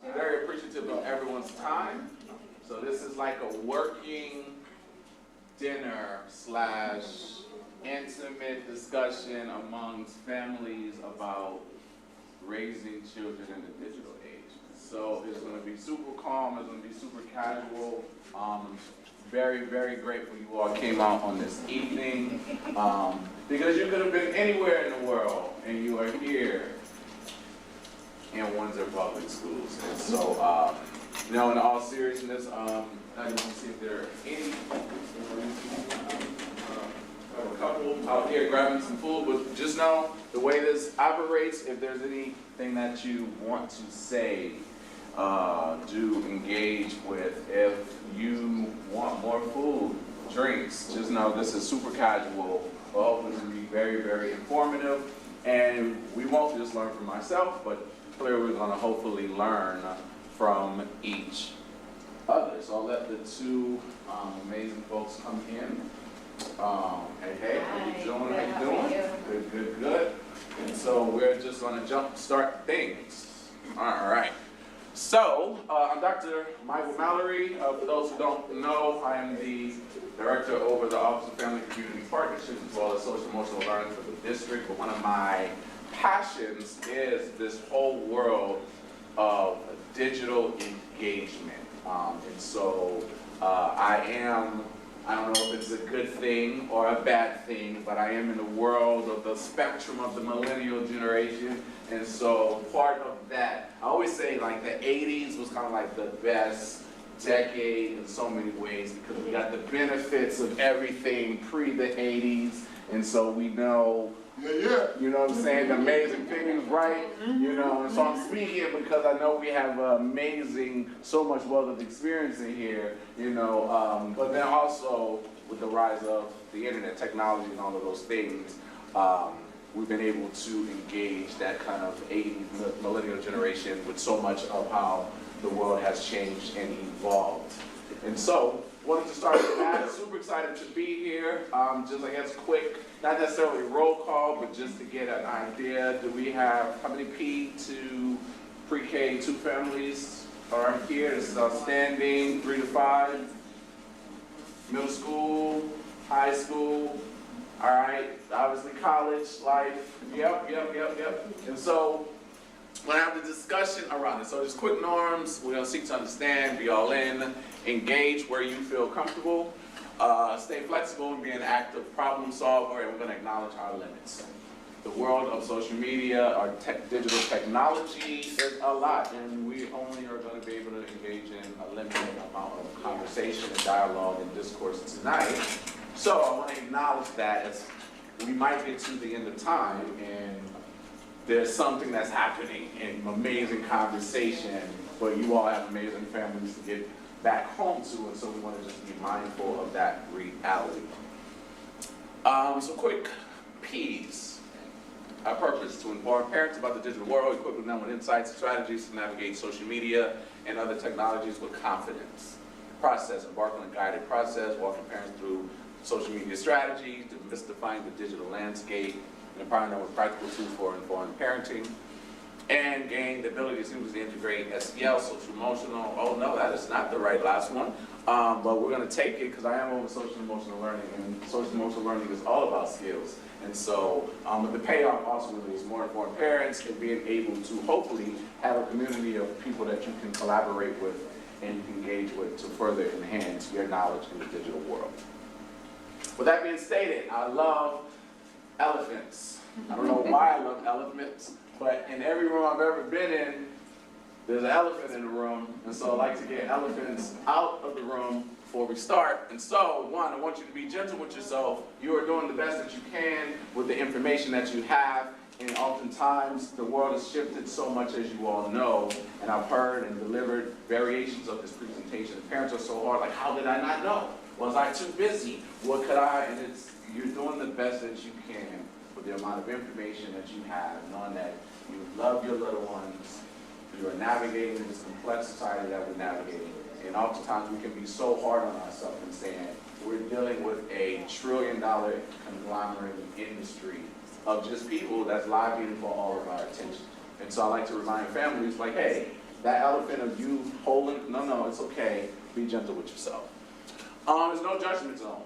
Very appreciative of everyone's time. So this is like a working dinner slash intimate discussion amongst families about raising children in the digital age. So it's going to be super calm, it's going to be super casual. Very, very grateful you all came out on this evening because you could have been anywhere in the world and you are here in Windsor Public Schools. And so, in all seriousness, I want to see if there are any, a couple out here grabbing some food, but just know the way this operates, if there's anything that you want to say, do engage with. If you want more food, drinks, just know this is super casual, but hopefully it's going to be very, very informative. And we won't just learn from myself, but clearly we're going to hopefully learn from each other. So I'll let the two amazing folks come in. Hey, how you doing? How you doing? Good, good, good. And so we're just going to jumpstart things. All right. So I'm Dr. Michael Mallery. For those who don't know, I am the director over the Office of Family and Community Partnerships as well as social emotional learning for the district. But one of my passions is this whole world of digital engagement. And so I don't know if it's a good thing or a bad thing, but I am in the world of the spectrum of the millennial generation. And so part of that, I always say like the 80s was kind of like the best decade in so many ways because we got the benefits of everything pre the 80s. And so we know, you know what I'm saying, the amazing things, right? You know, and so I'm speaking because I know we have amazing, so much wealth of experience in here, you know, but then also with the rise of the internet, technology and all of those things, we've been able to engage that kind of 80s millennial generation with so much of how the world has changed and evolved. And so, wanted to start with that. Super excited to be here. Just I guess quick, not necessarily roll call, but just to get an idea. Do we have, how many P to pre-K 2 families are here? This is outstanding, 3 to 5. Middle school, high school, all right, obviously college life, yep. And so, we're gonna have the discussion around it. So just quick norms, we're gonna seek to understand, be all in, engage where you feel comfortable, stay flexible and be an active problem solver, and we're gonna acknowledge our limits. The world of social media, our digital technology is a lot, and we only are gonna be able to engage in a limited amount of conversation and dialogue and discourse tonight. So I wanna acknowledge that as we might get to the end of time and there's something that's happening in amazing conversation, but you all have amazing families to get back home to, and so we want to just be mindful of that reality. So quick P's. Our purpose: to inform parents about the digital world, equip them with insights and strategies to navigate social media and other technologies with confidence. Process: embark on a guided process, walking parents through social media strategies, demystifying the digital landscape, and empowering them with practical tools for informed parenting, and gain the ability to seamlessly integrate SEL, social emotional. Oh no, that is not the right last one. But we're going to take it because I am over social emotional learning, and social emotional learning is all about skills. And so the payoff ultimately is more informed parents and being able to hopefully have a community of people that you can collaborate with and engage with to further enhance your knowledge in the digital world. With that being stated, I love elephants. I don't know why I love elephants, but in every room I've ever been in, there's an elephant in the room, and so I like to get elephants out of the room before we start. And so, one, I want you to be gentle with yourself. You are doing the best that you can with the information that you have, and oftentimes the world has shifted so much, as you all know, and I've heard and delivered variations of this presentation. The parents are so hard, like, how did I not know? Was I too busy? What could I? And you're doing the best that you can with the amount of information that you have, knowing that you love your little ones, you are navigating this complex society that we're navigating. And oftentimes we can be so hard on ourselves and saying we're dealing with a $1 trillion conglomerate industry of just people that's lobbying for all of our attention. And so I like to remind families, like, hey, That elephant of you holding, no, it's okay. Be gentle with yourself. There's no judgment zone.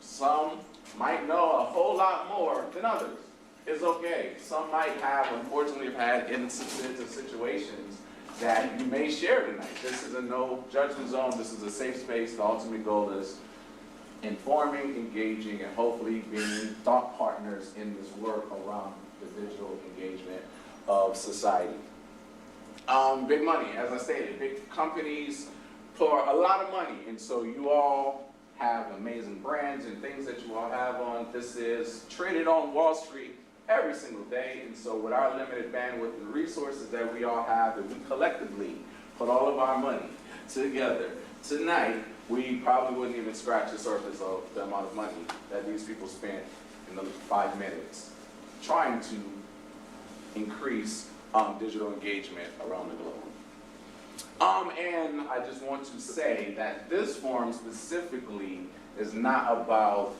Some might know a whole lot more than others. It's okay. Some might have, unfortunately, have had instances or situations that you may share tonight. This is a no judgment zone. This is a safe space. The ultimate goal is informing, engaging, and hopefully being thought partners in this work around the digital engagement of society. Big money, as I stated, big companies pour a lot of money, and so you all have amazing brands and things that you all have on. This is traded on Wall Street every single day, and so with our limited bandwidth and resources that we all have, that we collectively put all of our money together tonight, we probably wouldn't even scratch the surface of the amount of money that these people spent in the 5 minutes trying to increase digital engagement around the globe. And I just want to say that this forum specifically is not about,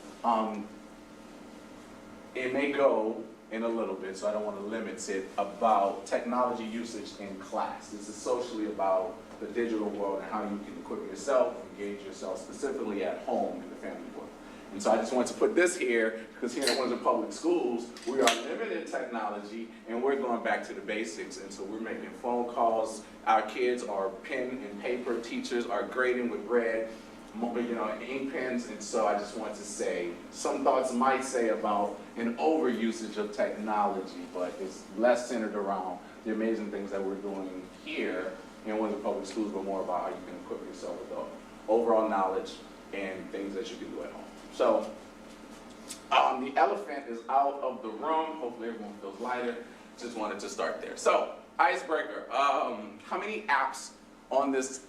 it may go in a little bit, so I don't want to limit it, about technology usage in class. This is socially about the digital world and how you can equip yourself, engage yourself specifically at home in the family world. And so I just wanted to put this here, because here in Windsor Public Schools, we are limited in technology, and we're going back to the basics. And so we're making phone calls. Our kids are pen and paper. Teachers are grading with red, ink pens. And so I just want to say, some thoughts might say about an overusage of technology, but it's less centered around the amazing things that we're doing here in Windsor Public Schools, but more about how you can equip yourself with the overall knowledge and things that you can do at home. So, the elephant is out of the room. Hopefully everyone feels lighter. Just wanted to start there. So, icebreaker. How many apps on this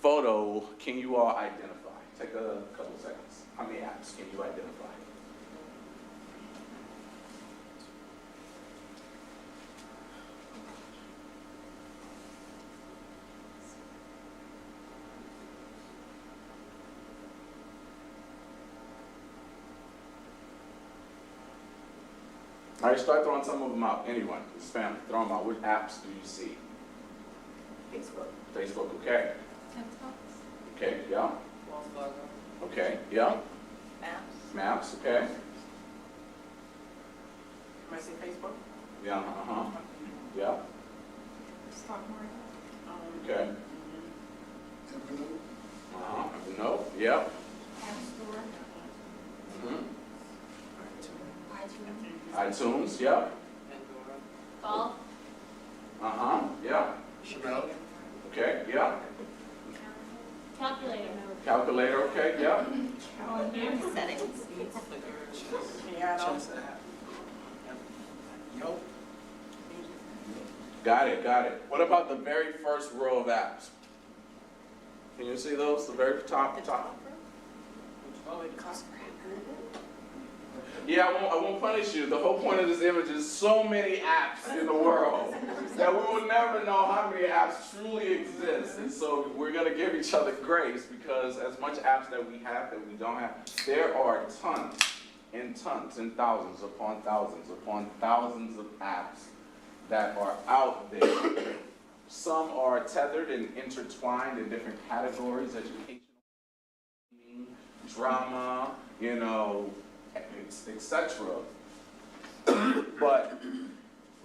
photo can you all identify? Take a couple seconds. How many apps can you identify? All right, start throwing some of them out. Anyone, this family, throw them out. What apps do you see? Facebook. Facebook, okay. TikTok. Okay, yeah. Wells Fargo. Okay, yeah. Maps. Maps, okay. Am I saying Facebook? Yeah, uh-huh. Yeah, Stock market. okay. Uh-huh, no, yeah. App Store, Mm-hmm. iTunes, iTunes, yeah. golf, Uh-huh, yeah. Chanel. Okay, yeah. calculator, Calculator, okay, yeah. settings, Piano. Yo. Got it. What about the very first row of apps? Can you see those? The very top? Oh, it costs. Yeah, I won't punish you. The whole point of this image is so many apps in the world that we will never know how many apps truly exist. And so we're going to give each other grace, because as much apps that we have that we don't have, there are tons and tons and thousands upon thousands of apps that are out there. Some are tethered and intertwined in different categories: educational, drama, etc. But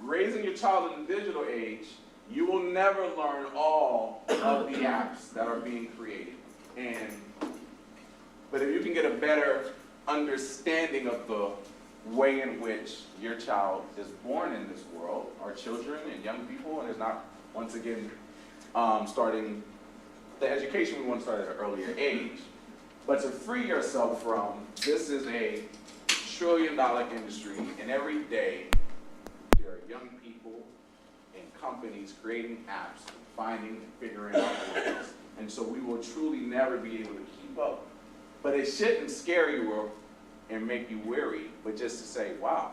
raising your child in the digital age, you will never learn all of the apps that are being created. But if you can get a better understanding of the way in which your child is born in this world, our children and young people, and is not, once again, starting the education we want to start at an earlier age, but to free yourself from, this is a trillion-dollar industry, and every day there are young people and companies creating apps, finding and figuring out ways, and so we will truly never be able to keep up. But it shouldn't scare you and make you weary, but just to say, wow,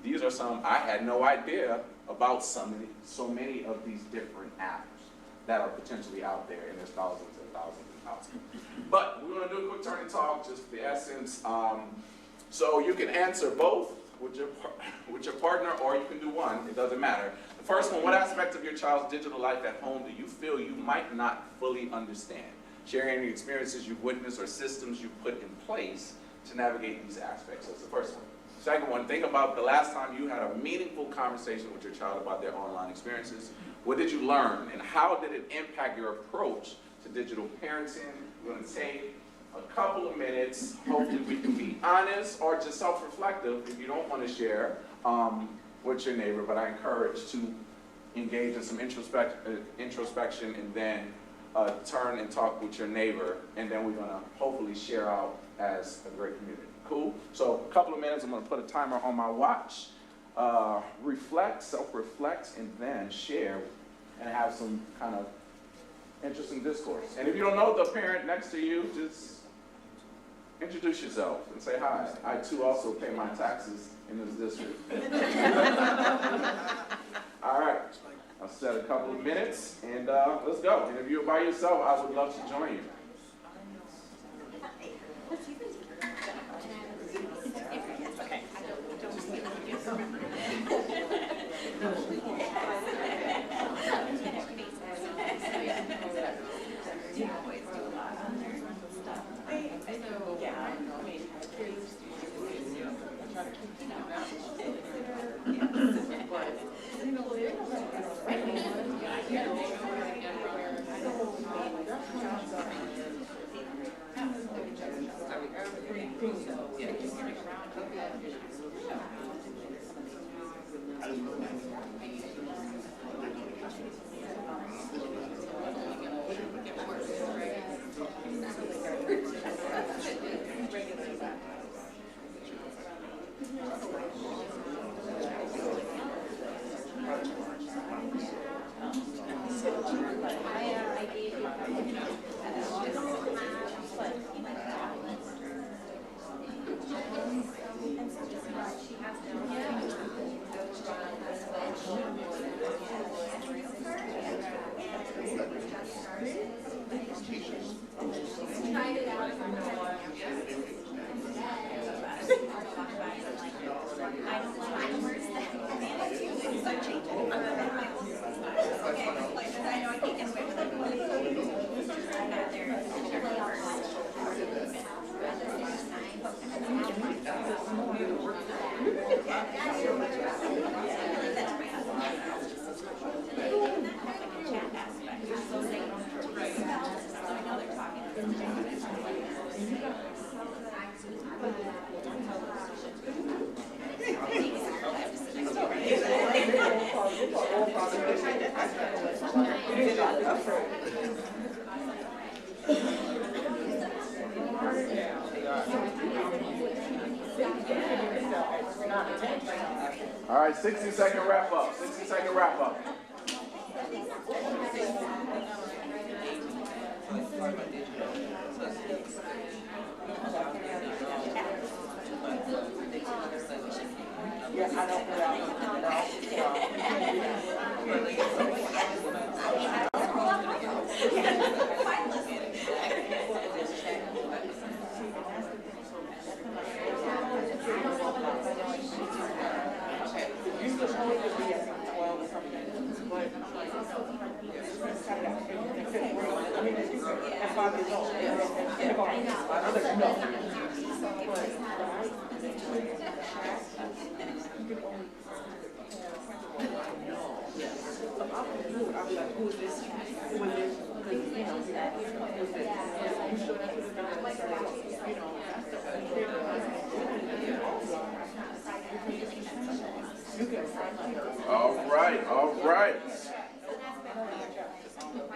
these are some, I had no idea about so many of these different apps that are potentially out there, and there's thousands and thousands and thousands. But we're going to do a quick turn and talk, just for the essence. So you can answer both with your partner, or you can do one, it doesn't matter. The first one, what aspect of your child's digital life at home do you feel you might not fully understand? Sharing any experiences you've witnessed or systems you've put in place to navigate these aspects. That's the first one. Second one, think about the last time you had a meaningful conversation with your child about their online experiences. What did you learn, and how did it impact your approach to digital parenting? We're going to take a couple of minutes. Hopefully we can be honest or just self-reflective if you don't want to share with your neighbor, but I encourage to engage in some introspection and then turn and talk with your neighbor, and then we're going to hopefully share out as a great community. Cool? So a couple of minutes, I'm going to put a timer on my watch, reflect, self-reflect, and then share and have some kind of interesting discourse. And if you don't know the parent next to you, just introduce yourself and say hi. I too also pay my taxes in this district. All right, I'll set a couple of minutes and let's go. And if you're by yourself, I would love to join you. All right, 60-second wrap up. 60-second wrap up. All right.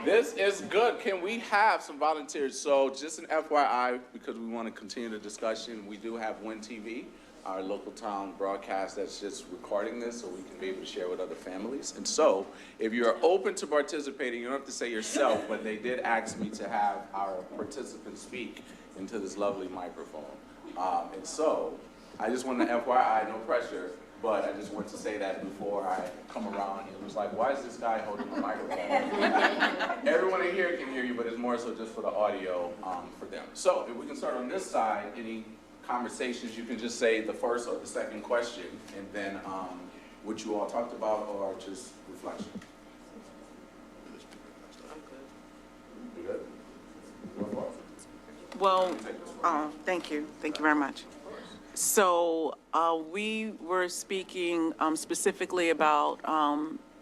This is good. Can we have some volunteers? So just an FYI, because we want to continue the discussion, we do have Win TV, our local town broadcast that's just recording this so we can be able to share with other families. And so if you're open to participating, you don't have to say yourself, but they did ask me to have our participants speak into this lovely microphone. And so I just want to FYI, no pressure, but I just want to say that before I come around. It was like, why is this guy holding the microphone? Everyone in here can hear you, but it's more so just for the audio for them. So if we can start on this side, any conversations, you can just say the first or the second question, and then what you all talked about, or just reflection. You good? Go for it. Well, Take this one. thank you. Thank you very much. So we were speaking specifically about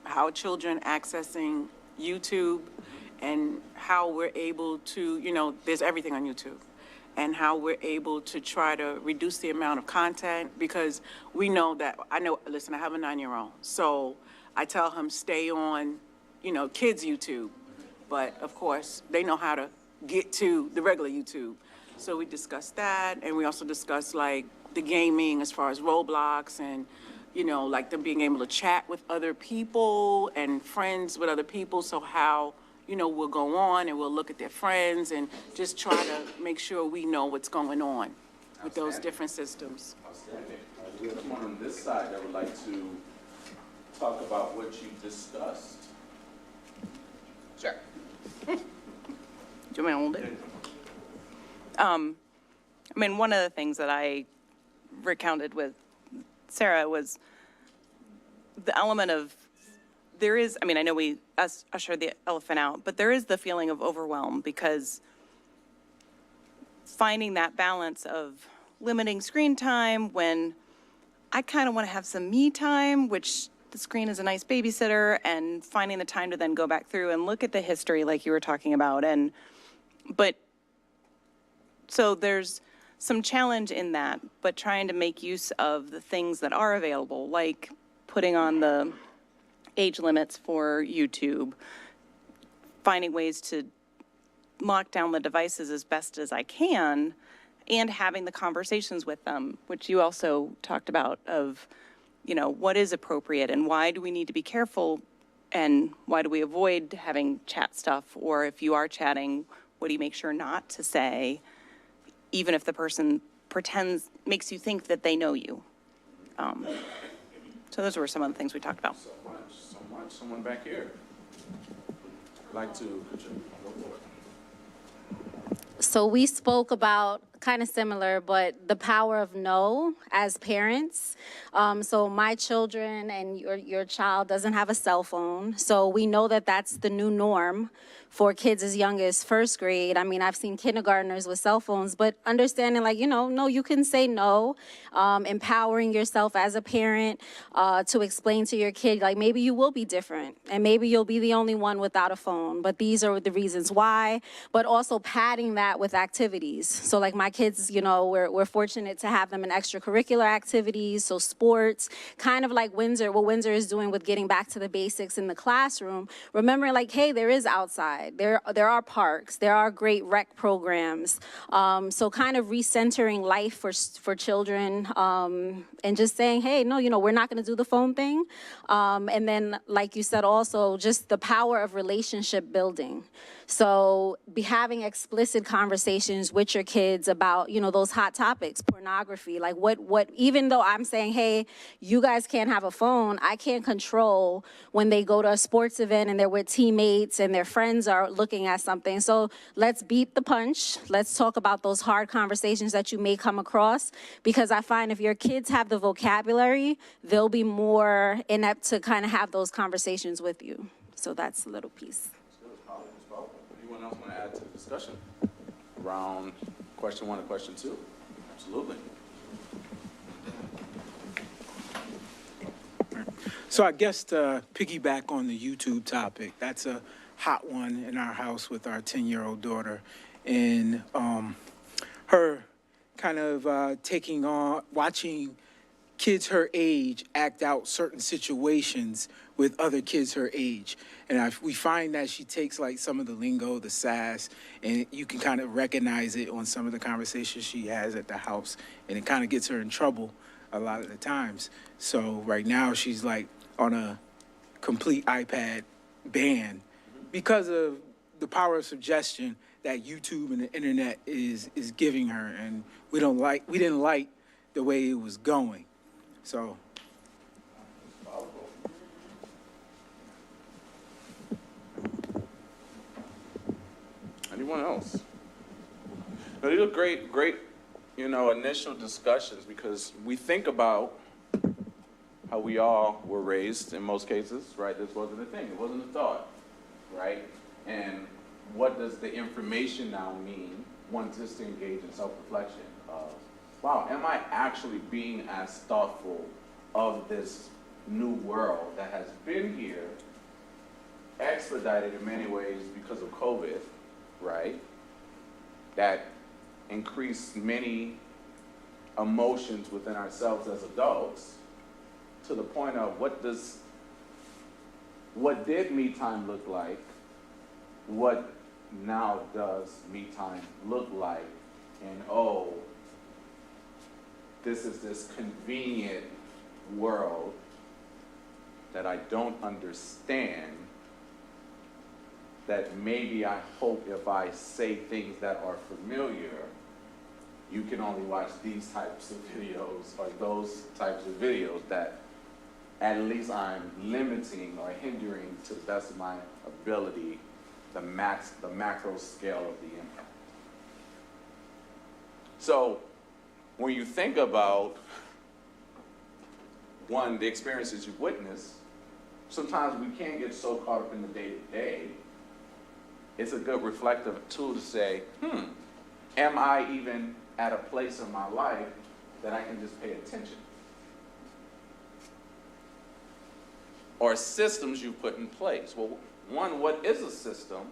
how children accessing YouTube and how we're able to, there's everything on YouTube, and how we're able to try to reduce the amount of content, because we know that, listen, I have a 9-year-old, so I tell him stay on, kids' YouTube, but of course, they know how to get to the regular YouTube. So we discussed that, and we also discussed like the gaming as far as Roblox and, like them being able to chat with other people and friends with other people. So how, we'll go on and we'll look at their friends and just try to make sure we know what's going on with those different systems. Outstanding. We have someone on this side that would like to talk about what you discussed. Sure. Do you want me to hold it? One of the things that I recounted with Sarah was the element of, there is, I know we ushered the elephant out, but there is the feeling of overwhelm, because finding that balance of limiting screen time when I kind of want to have some me time, which the screen is a nice babysitter, and finding the time to then go back through and look at the history like you were talking about. But so there's some challenge in that, but trying to make use of the things that are available, like putting on the age limits for YouTube, finding ways to lock down the devices as best as I can, and having the conversations with them, which you also talked about, of, what is appropriate and why do we need to be careful, and why do we avoid having chat stuff, or if you are chatting, what do you make sure not to say, even if the person makes you think that they know you. So those were some of the things we talked about. So much. Someone back here. I'd like to contribute. Go for it. So we spoke about kind of similar, but the power of no as parents. So my children and your child doesn't have a cell phone. So we know that that's the new norm for kids as young as first grade. I've seen kindergartners with cell phones, but understanding no, you can say no, empowering yourself as a parent to explain to your kid, maybe you will be different and maybe you'll be the only one without a phone, but these are the reasons why, but also padding that with activities. So my kids, we're fortunate to have them in extracurricular activities, so sports, kind of like Windsor, what Windsor is doing with getting back to the basics in the classroom, remembering hey, there is outside. There are parks. There are great rec programs. So kind of recentering life for children, and just saying, hey, no, we're not going to do the phone thing. And then, like you said, also just the power of relationship building. So be having explicit conversations with your kids about, those hot topics, pornography, what, even though I'm saying, hey, you guys can't have a phone, I can't control when they go to a sports event and they're with teammates and their friends are looking at something. So let's beat the punch. Let's talk about those hard conversations that you may come across, because I find if your kids have the vocabulary, they'll be more inept to kind of have those conversations with you. So that's a little piece. Anyone else want to add to the discussion around question 1 and question 2? Absolutely. So I guess to piggyback on the YouTube topic, that's a hot one in our house with our 10-year-old daughter, and her kind of taking on, watching kids her age act out certain situations with other kids her age. And we find that she takes some of the lingo, the sass, and you can kind of recognize it on some of the conversations she has at the house, and it kind of gets her in trouble a lot of the times. So right now she's on a complete iPad ban because of the power of suggestion that YouTube and the internet is giving her, and we didn't like the way it was going. So anyone else? No, these are great initial discussions, because we think about how we all were raised in most cases, right? This wasn't a thing, it wasn't a thought, right? And what does the information now mean once just to engage in self-reflection of, wow, am I actually being as thoughtful of this new world that has been here, expedited in many ways because of COVID, right? That increased many emotions within ourselves as adults, to the point of what did me time look like? What now does me time look like? And oh, this is this convenient world that I don't understand, that maybe I hope if I say things that are familiar, you can only watch these types of videos or those types of videos, that at least I'm limiting or hindering, to the best of my ability, the macro scale of the impact. So when you think about, one, the experiences you've witnessed, sometimes we can't get so caught up in the day-to-day. It's a good reflective tool to say, am I even at a place in my life that I can just pay attention? Or systems you put in place. Well, one, what is a system?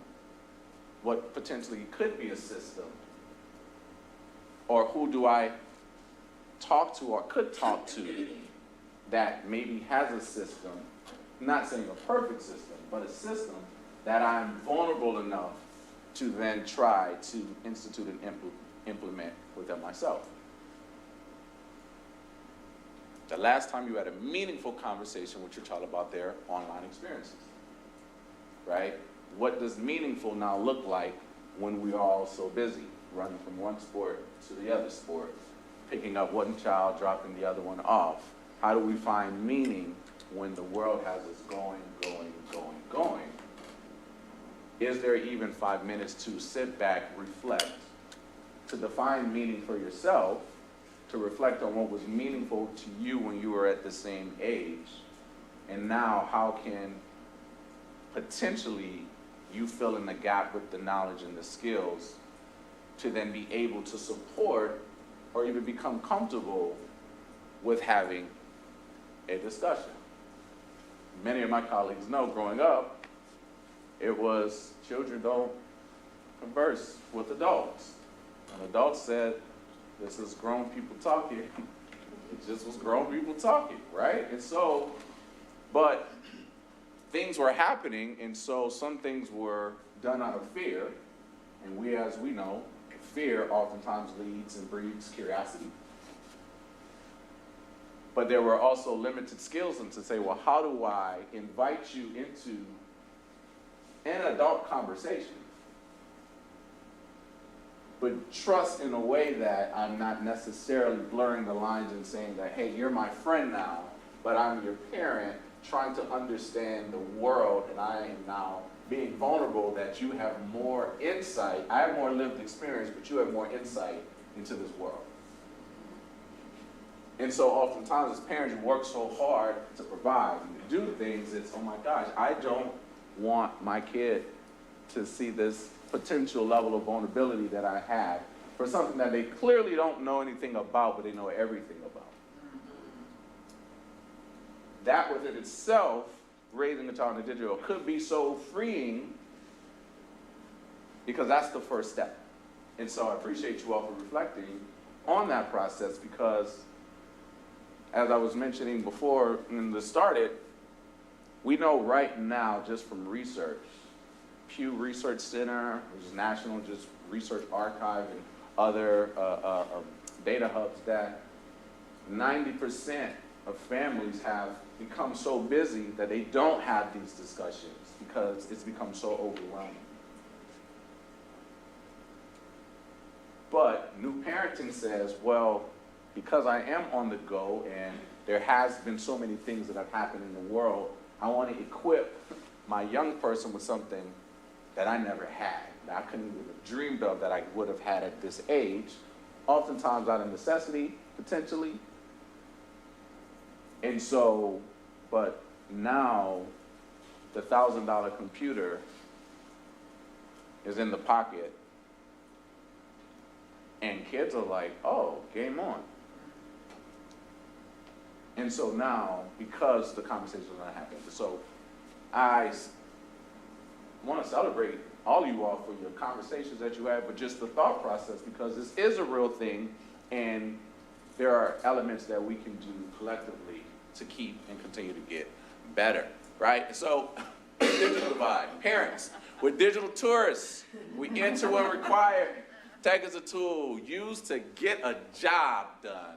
What potentially could be a system? Or who do I talk to or could talk to that maybe has a system, not saying a perfect system, but a system that I'm vulnerable enough to then try to institute and implement within myself? The last time you had a meaningful conversation with your child about their online experiences, right? What does meaningful now look like when we are all so busy, running from one sport to the other sport, picking up one child, dropping the other one off? How do we find meaning when the world has us going? Is there even 5 minutes to sit back, reflect, to define meaning for yourself, to reflect on what was meaningful to you when you were at the same age, and now how can potentially you fill in the gap with the knowledge and the skills to then be able to support or even become comfortable with having a discussion? Many of my colleagues know, growing up, it was children don't converse with adults. And adults said, this is grown people talking. It just was grown people talking, right? And so, but things were happening, and so some things were done out of fear. And we, as we know, fear oftentimes leads and breeds curiosity. But there were also limited skills, and to say, well, how do I invite you into an adult conversation, but trust in a way that I'm not necessarily blurring the lines and saying that, hey, you're my friend now, but I'm your parent, trying to understand the world, and I am now being vulnerable that you have more insight. I have more lived experience, but you have more insight into this world. And so oftentimes as parents, you work so hard to provide and to do things, it's, oh my gosh, I don't want my kid to see this potential level of vulnerability that I have for something that they clearly don't know anything about, but they know everything about. That within itself, raising a child in the digital, could be so freeing, because that's the first step. And so I appreciate you all for reflecting on that process, because as I was mentioning before in the started, we know right now, just from research, Pew Research Center, which is national, just research archive and other data hubs, that 90% of families have become so busy that they don't have these discussions because it's become so overwhelming. But new parenting says, well, because I am on the go and there has been so many things that have happened in the world, I want to equip my young person with something that I never had, that I couldn't even have dreamed of that I would have had at this age. oftentimes out of necessity, potentially. And so, but now the $1,000 computer is in the pocket, and kids are like, oh, game on. And so now, because the conversation is not happening, so I want to celebrate all you all for your conversations that you have, but just the thought process, because this is a real thing, and there are elements that we can do collectively to keep and continue to get better, right? So, digital divide. Parents, we're digital tourists. We enter when required. Tech is a tool used to get a job done.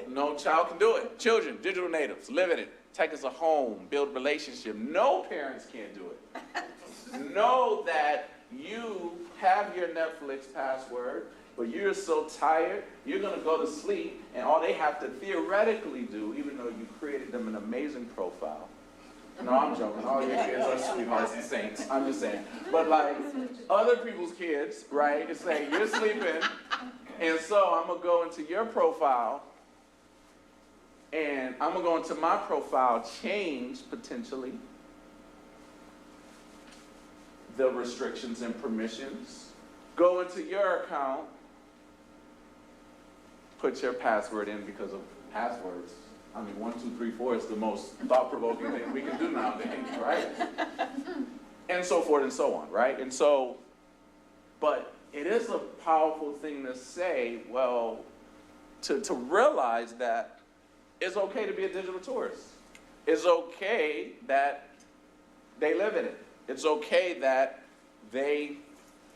No child can do it. Children, digital natives, live in it. Tech is a home, build relationship. No parents can't do it. Know that you have your Netflix password, but you're so tired, you're gonna go to sleep, and all they have to theoretically do, even though you created them an amazing profile. No, I'm joking. All your kids are sweethearts and saints. I'm just saying. But like other people's kids, right? It's saying you're sleeping, and so I'm gonna go into your profile, and I'm gonna go into my profile, change potentially the restrictions and permissions, go into your account, put your password in because of passwords. I mean, 1, 2, 3, 4 is the most thought-provoking thing we can do nowadays, right? And so forth and so on, right? And so, but it is a powerful thing to say, well, to realize that it's okay to be a digital tourist. It's okay that they live in it. It's okay that they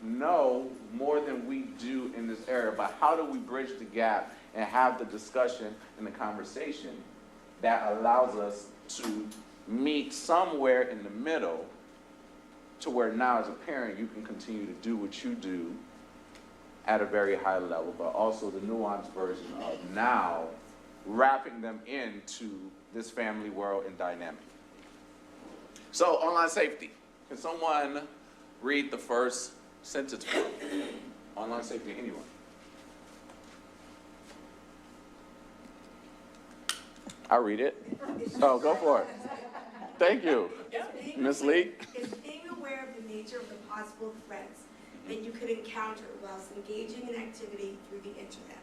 know more than we do in this area, but how do we bridge the gap and have the discussion and the conversation that allows us to meet somewhere in the middle to where now as a parent you can continue to do what you do at a very high level, but also the nuanced version of now wrapping them into this family world and dynamic. So, online safety. Can someone read the first sentence for me? Online safety, anyone? I'll read it. Oh, go for it. Thank you. Ms. Lee? It's being aware of the nature of the possible threats that you could encounter whilst engaging in activity through the internet.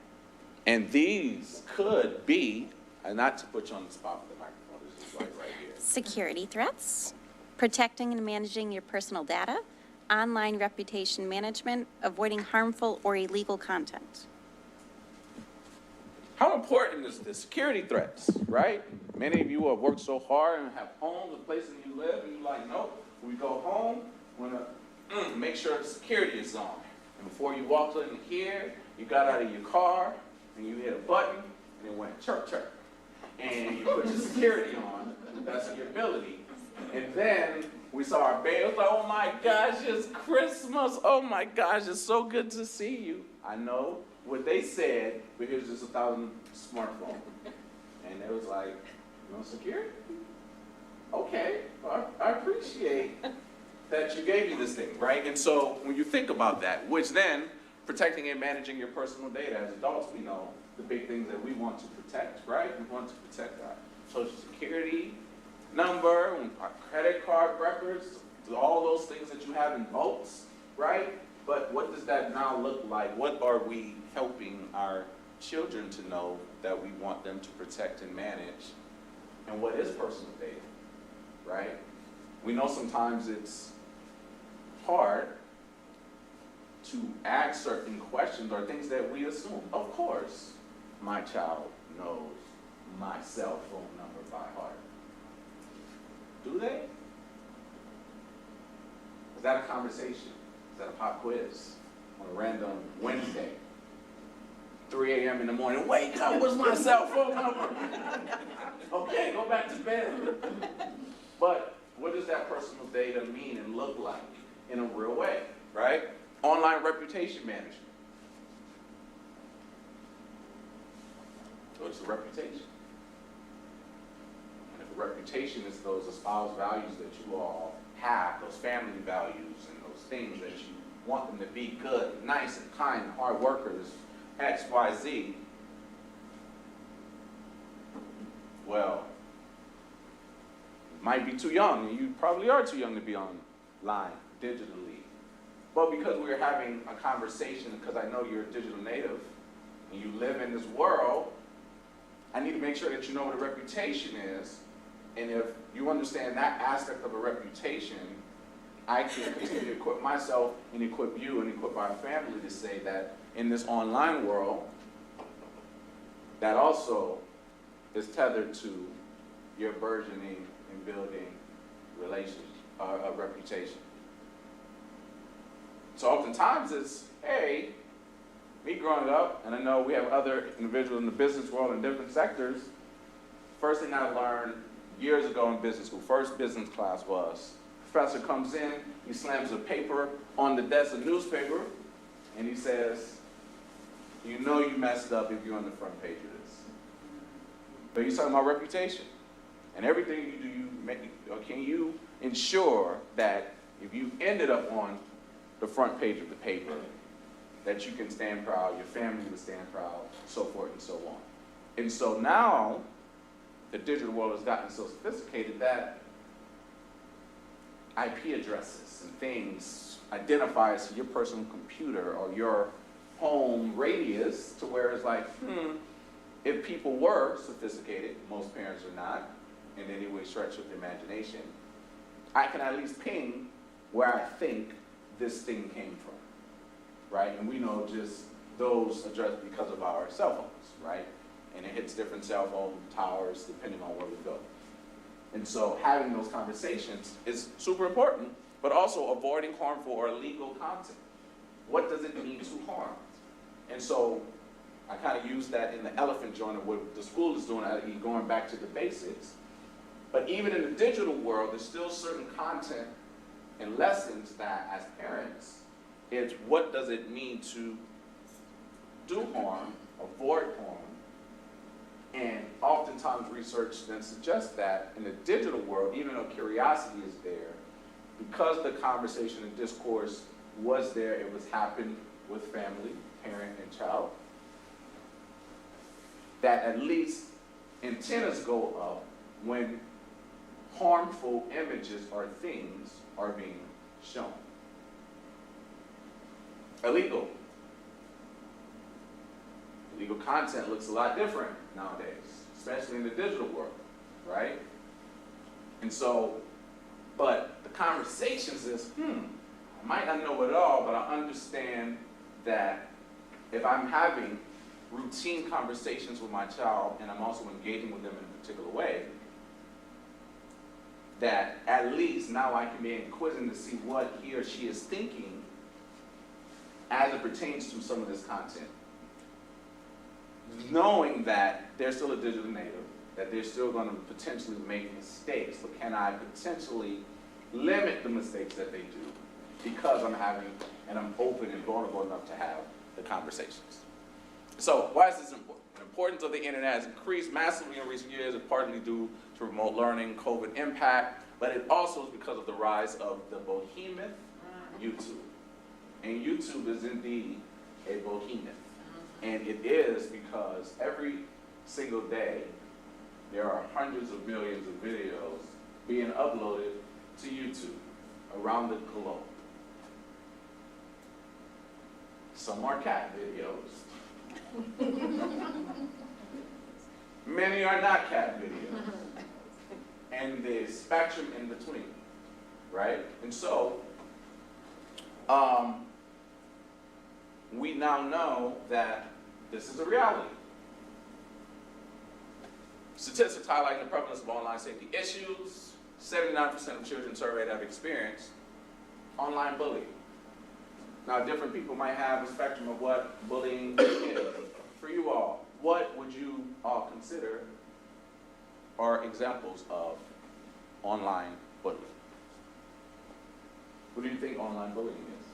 And these could be, and not to put you on the spot with the microphone, this is right here. Security threats, protecting and managing your personal data, online reputation management, avoiding harmful or illegal content. How important is the security threats, right? Many of you have worked so hard and have homes and places you live, and you're like, nope, when we go home, we're gonna make sure the security is on. And before you walked in here, you got out of your car, and you hit a button, and it went chirp, chirp. And you put your security on, that's your ability. And then we saw our baby, it was like, oh my gosh, it's Christmas. Oh my gosh, it's so good to see you. I know what they said, but here's just 1,000 smartphones. And it was like, no security? Okay, well, I appreciate that you gave me this thing, right? And so when you think about that, which then, protecting and managing your personal data, as adults, we know the big things that we want to protect, right? We want to protect our social security number, our credit card records, all those things that you have in vaults, right? But what does that now look like? What are we helping our children to know that we want them to protect and manage? And what is personal data, right? We know sometimes it's hard to ask certain questions or things that we assume. Of course, my child knows my cell phone number by heart. Do they? Is that a conversation? Is that a pop quiz on a random Wednesday? 3 a.m. in the morning, wake up, what's my cell phone number? Okay, go back to bed. But what does that personal data mean and look like in a real way, right? Online reputation management. So it's a reputation. And if a reputation is those espoused values that you all have, those family values and those things that you want them to be good, nice and kind, hard workers, X, Y, Z. Well, you might be too young, and you probably are too young to be online digitally. But because we're having a conversation, because I know you're a digital native, and you live in this world, I need to make sure that you know what a reputation is. And if you understand that aspect of a reputation, I can continue to equip myself and equip you and equip our family to say that in this online world, that also is tethered to your burgeoning and building a reputation. So oftentimes it's, hey, me growing up, and I know we have other individuals in the business world in different sectors, first thing I learned years ago in business school, first business class was, professor comes in, he slams a paper on the desk, a newspaper, and he says, you know you messed up if you're on the front page of this. But he's talking about reputation. And everything you do, can you ensure that if you ended up on the front page of the paper, that you can stand proud, your family will stand proud, so forth and so on. And so now, the digital world has gotten so sophisticated that IP addresses and things identify as your personal computer or your home radius to where it's like, if people were sophisticated, most parents are not, in any way stretch of the imagination, I can at least ping where I think this thing came from, right? And we know just those addresses because of our cell phones, right? And it hits different cell phone towers depending on where we go. And so having those conversations is super important, but also avoiding harmful or illegal content. What does it mean to harm? And so I kind of use that in the elephant joint of what the school is doing, going back to the basics. But even in the digital world, there's still certain content and lessons that, as parents, it's what does it mean to do harm, avoid harm. And oftentimes research then suggests that in the digital world, even though curiosity is there, because the conversation and discourse was there, it was happened with family, parent, and child, that at least antennas go up when harmful images or things are being shown. Illegal content looks a lot different nowadays, especially in the digital world, right? And so, but the conversations is, I might not know it all, but I understand that if I'm having routine conversations with my child and I'm also engaging with them in a particular way, that at least now I can be inquisitive to see what he or she is thinking as it pertains to some of this content. Knowing that they're still a digital native, that they're still going to potentially make mistakes, but can I potentially limit the mistakes that they do because I'm having, and I'm open and vulnerable enough to have the conversations. So why is this important? The importance of the internet has increased massively in recent years, partly due to remote learning, COVID impact, but it also is because of the rise of the behemoth, YouTube. And YouTube is indeed a behemoth. And it is because every single day, there are hundreds of millions of videos being uploaded to YouTube around the globe. Some are cat videos. Many are not cat videos. And the spectrum in between, right? And so, we now know that this is a reality. Statistics highlighting the prevalence of online safety issues. 79% of children surveyed have experienced online bullying. Now, different people might have a spectrum of what bullying is. For you all, what would you all consider are examples of online bullying? What do you think online bullying is?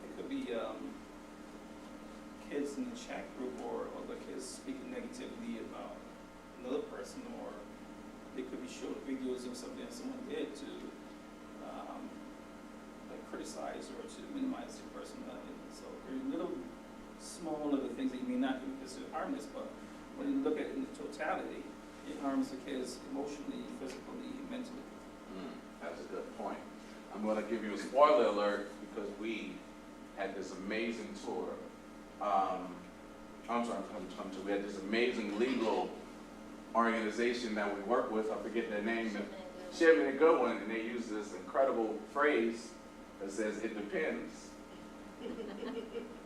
It could be kids in the chat group or other kids speaking negatively about another person, or they could be showing videos of something that someone did to criticize or to minimize their personality. So there are little small little things that you may not even consider harmless, but when you look at it in the totality, it harms the kids emotionally, physically, mentally. That's a good point. I'm going to give you a spoiler alert because we had this amazing tour. We had this amazing legal organization that we work with. I forget their name. Shipman and Goodwin, and they use this incredible phrase that says, "It depends."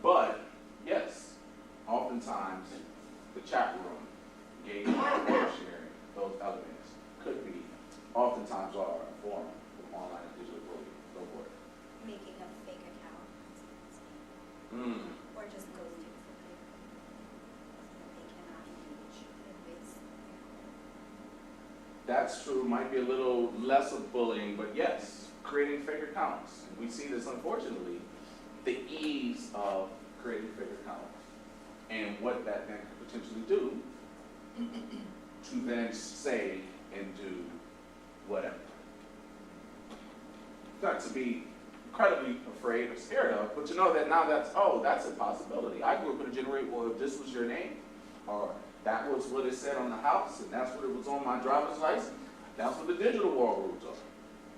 But yes, oftentimes the chat room, gaming, sharing, those elements could be, oftentimes are a form of online and digital bullying. Go for it. Making a fake account. Or just ghosting somebody so that they cannot engage with. That's true, might be a little less of bullying, but yes, creating fake accounts. And we see this, unfortunately, the ease of creating fake accounts and what that then could potentially do to then say and do whatever. Not to be incredibly afraid or scared of, but to know that now that's a possibility. I grew up in a generation where if this was your name, or that was what it said on the house, and that's what it was on my driver's license, that's what the digital world rules are.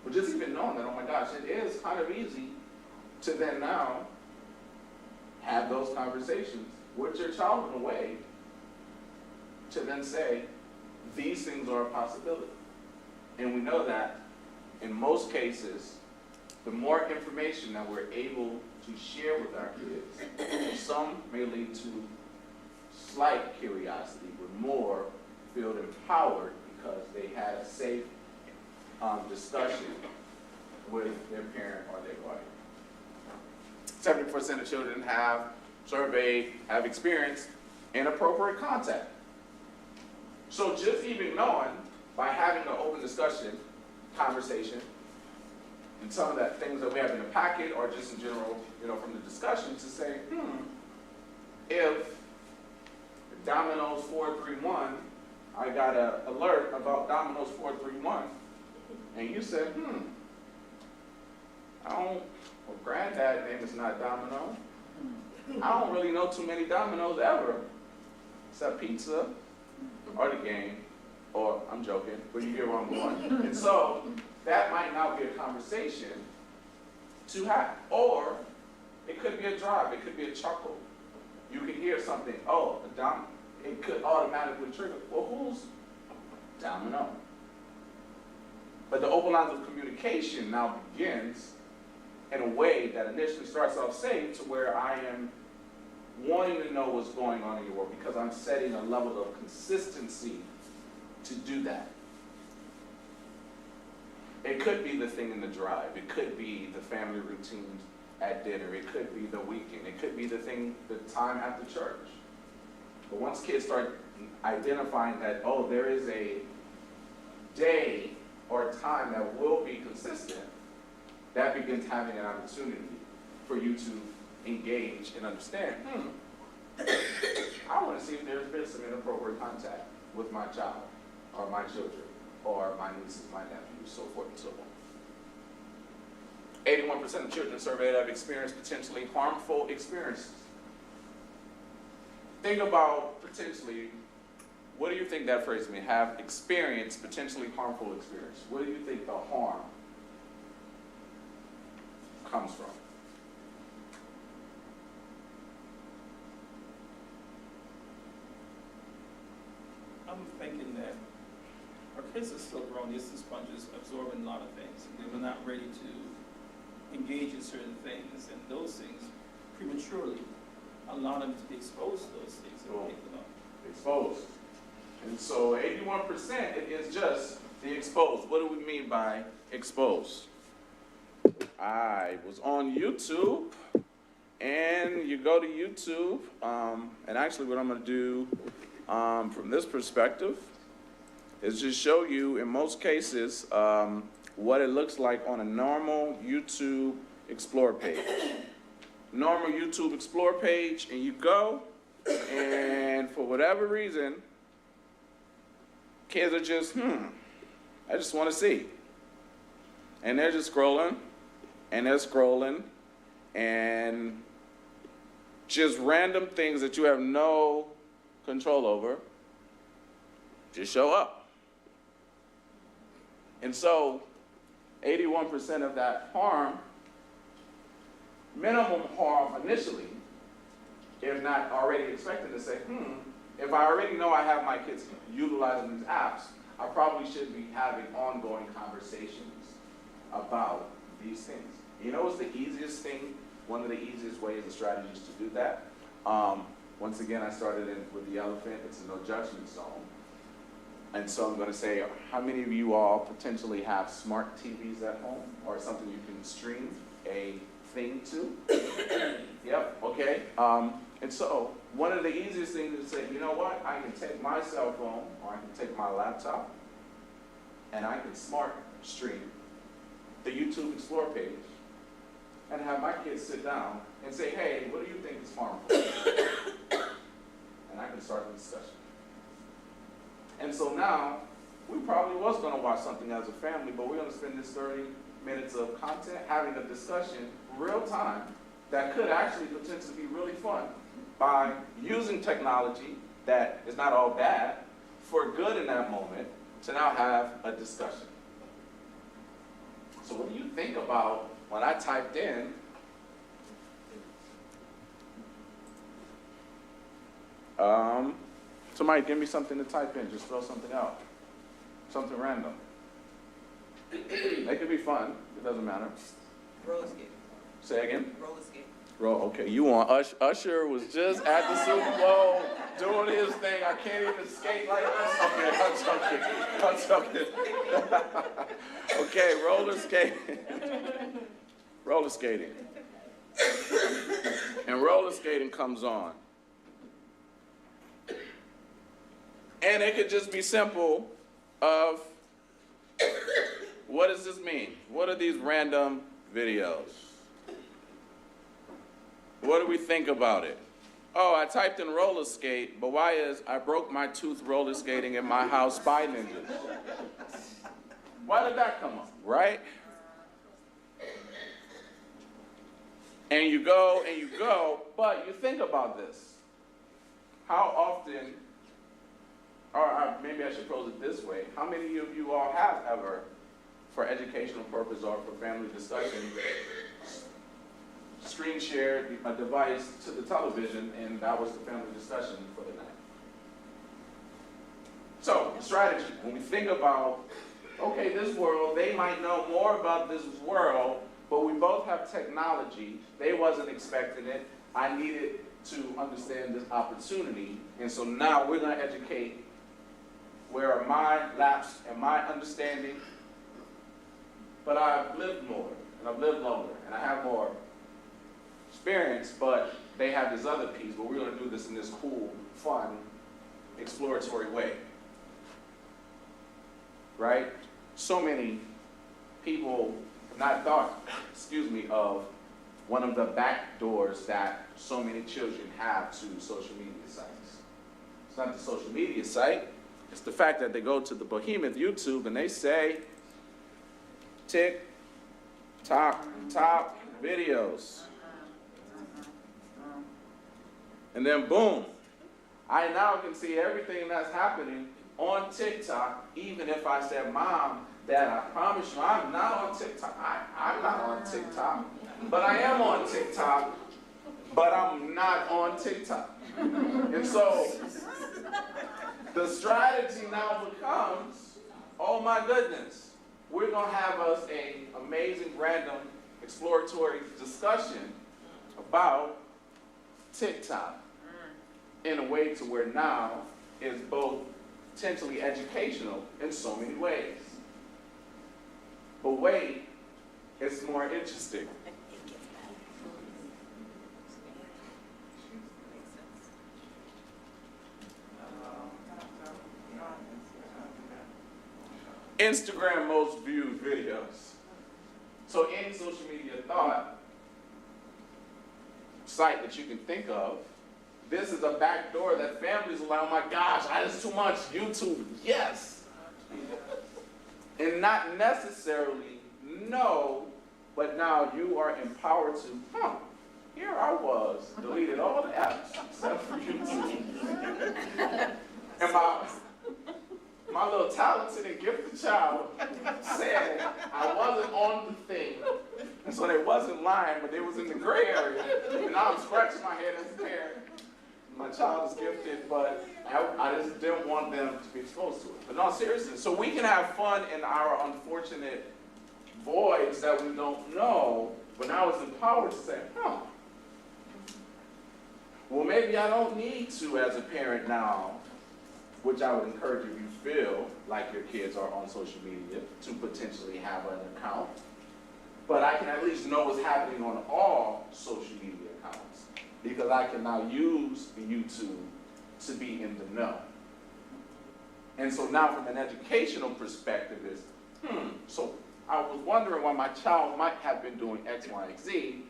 But just even knowing that, oh my gosh, it is kind of easy to then now have those conversations with your child in a way to then say, these things are a possibility. And we know that in most cases, the more information that we're able to share with our kids, some may lead to slight curiosity, but more feel empowered because they had a safe discussion with their parent or their guardian. 70% of children surveyed have experienced inappropriate contact. So just even knowing, by having an open discussion, conversation, and some of the things that we have in the packet or just in general, from the discussion to say, if Domino's 431, I got an alert about Domino's 431, and you said, granddad's name is not Domino. I don't really know too many Domino's ever, except pizza or the game, or I'm joking, but you get where I'm going. And so that might not be a conversation to have, or it could be a drive, it could be a chuckle. You could hear something, it could automatically trigger, well, who's Domino? But the open lines of communication now begins in a way that initially starts off safe to where I am wanting to know what's going on in your world because I'm setting a level of consistency to do that. It could be the thing in the drive. It could be the family routines at dinner. It could be the weekend. It could be the time after church. But once kids start identifying that, there is a day or a time that will be consistent, that begins having an opportunity for you to engage and understand, I want to see if there's been some inappropriate contact with my child or my children or my nieces, my nephews, so forth and so on. 81% of children surveyed have experienced potentially harmful experiences. Think about potentially, what do you think that phrase means? Have experienced potentially harmful experience. What do you think the harm comes from? I'm thinking that our kids are still growing, they're still sponges, absorbing a lot of things. They were not ready to engage in certain things, and those things prematurely allow them to be exposed to those things. Exposed. And so 81%, it is just the exposed. What do we mean by exposed? I was on YouTube, and you go to YouTube, and actually what I'm going to do from this perspective is just show you, in most cases, what it looks like on a normal YouTube Explore page. Normal YouTube Explore page, and you go, and for whatever reason, kids are just, I just want to see. And they're just scrolling, and they're scrolling, and just random things that you have no control over just show up. And so 81% of that harm, minimum harm initially, if not already expected to say, if I already know I have my kids utilizing these apps, I probably should be having ongoing conversations about these things. You know what's the easiest thing, one of the easiest ways and strategies to do that? Once again, I started with the elephant. It's a no judgment zone. And so I'm going to say, how many of you all potentially have smart TVs at home or something you can stream a thing to? Yep, okay. And so one of the easiest things is to say, you know what? I can take my cell phone or I can take my laptop and I can smart stream the YouTube Explore page and have my kids sit down and say, hey, what do you think is harmful? And I can start the discussion. And so now, we probably was going to watch something as a family, but we're going to spend this 30 minutes of content having a discussion real time that could actually potentially be really fun by using technology that is not all bad for good in that moment to now have a discussion. So what do you think about when I typed in somebody give me something to type in, just throw something out. Something random. They could be fun, it doesn't matter. Roller skate. Say again? Roller skate. Okay, you want Usher was just at the Super Bowl doing his thing. I can't even skate like this. Okay, I'm joking. Okay, roller skating. Roller skating. And roller skating comes on. And it could just be simple of, what does this mean? What are these random videos? What do we think about it? Oh, I typed in roller skate, but why is I broke my tooth roller skating in my house Spy Ninjas? Why did that come up, right? And you go, but you think about this. How often, or maybe I should pose it this way, how many of you all have ever, for educational purpose or for family discussion, screen shared a device to the television and that was the family discussion for the night? So, strategy, when we think about, okay, this world, they might know more about this world, but we both have technology. They wasn't expecting it. I needed to understand this opportunity. And so now we're going to educate where are my laps and my understanding. But I've lived more, and I've lived longer, and I have more experience, but they have this other piece, but we're going to do this in this cool, fun, exploratory way. Right? So many people have not thought, of one of the back doors that so many children have to social media sites. It's not the social media site, it's the fact that they go to the behemoth YouTube and they say, tick, top videos. And then boom, I now can see everything that's happening on TikTok, even if I said, Mom, Dad, I promise you I'm not on TikTok. I'm not on TikTok, but I am on TikTok, but I'm not on TikTok. And so the strategy now becomes, oh my goodness, we're going to have us an amazing random exploratory discussion about TikTok in a way to where now it's both potentially educational in so many ways. But wait, it's more interesting. Instagram most viewed videos. So any social media site that you can think of, this is a back door that families will, oh my gosh, that's too much YouTube. Yes. And not necessarily know but now you are empowered to, here I was, deleted all the apps except for YouTube. And my little talented and gifted child said I wasn't on the thing. And so they wasn't lying, but they was in the gray area. And now I'm scratching my head as a parent. My child is gifted, but I just didn't want them to be exposed to it. But no, seriously, so we can have fun in our unfortunate voids that we don't know, but now it's empowered to say, well, maybe I don't need to as a parent now, which I would encourage if you feel like your kids are on social media to potentially have an account. But I can at least know what's happening on all social media accounts because I can now use YouTube to be in the know. And so now from an educational perspective is, so I was wondering why my child might have been doing X, Y, and Z.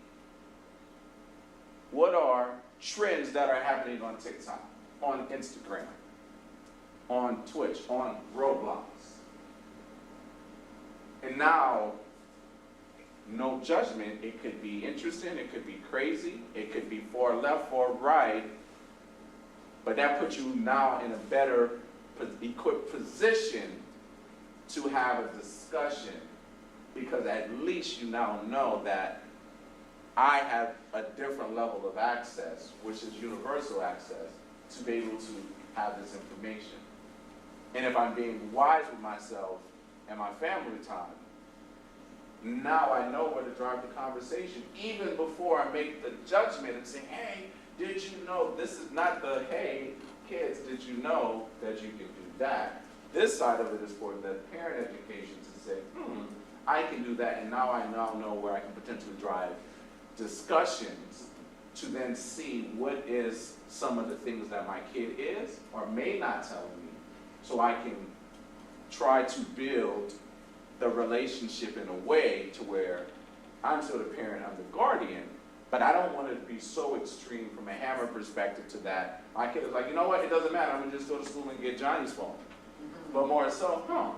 What are trends that are happening on TikTok, on Instagram, on Twitch, on Roblox? And now, no judgment, it could be interesting, it could be crazy, it could be far left, far right, but that puts you now in a better equipped position to have a discussion because at least you now know that I have a different level of access, which is universal access, to be able to have this information. And if I'm being wise with myself and my family time, now I know where to drive the conversation, even before I make the judgment and say, hey, did you know this is not the, hey, kids, did you know that you can do that? This side of it is for the parent education to say, I can do that, and now I now know where I can potentially drive discussions to then see what is some of the things that my kid is or may not tell me, so I can try to build the relationship in a way to where I'm still the parent, I'm the guardian, but I don't want it to be so extreme from a hammer perspective to that. My kid is like, you know what, it doesn't matter, I'm gonna just go to school and get Johnny's phone. But more so,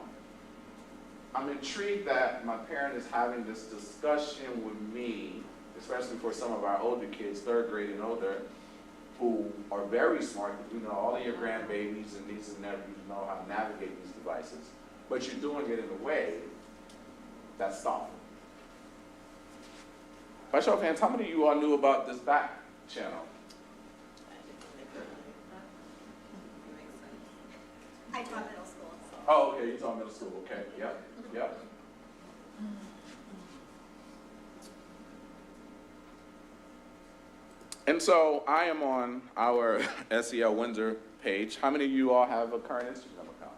I'm intrigued that my parent is having this discussion with me, especially for some of our older kids, 3rd grade and older, who are very smart, because we know all of your grandbabies and nieces and nephews know how to navigate these devices, but you're doing it in a way that's thoughtful. By show of hands, how many of you all knew about this back channel? I taught middle school. So. Oh, okay, you taught middle school, okay, yep. And so I am on our SEL Windsor page. How many of you all have a current Instagram account?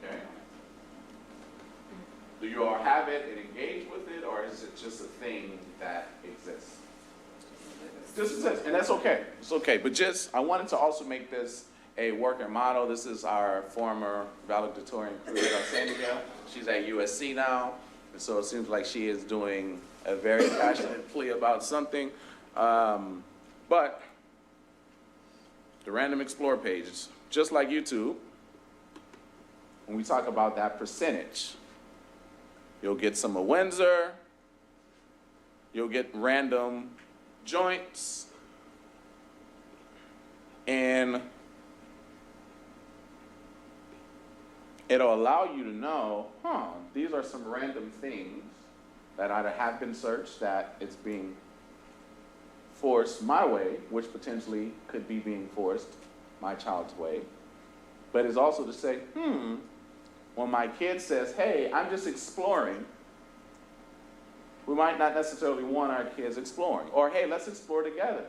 Okay. Do you all have it and engage with it, or is it just a thing that exists? This is it, and that's okay. It's okay, but I wanted to also make this a working model. This is our former valedictorian, Sandra. She's at USC now, and so it seems like she is doing a very passionate plea about something. But the Random Explore page, just like YouTube, when we talk about that percentage, you'll get some of Windsor, you'll get random joints, and it'll allow you to know, these are some random things that either have been searched, that it's being forced my way, which potentially could be being forced my child's way. But it's also to say, when my kid says, hey, I'm just exploring, we might not necessarily want our kids exploring. Or, hey, let's explore together.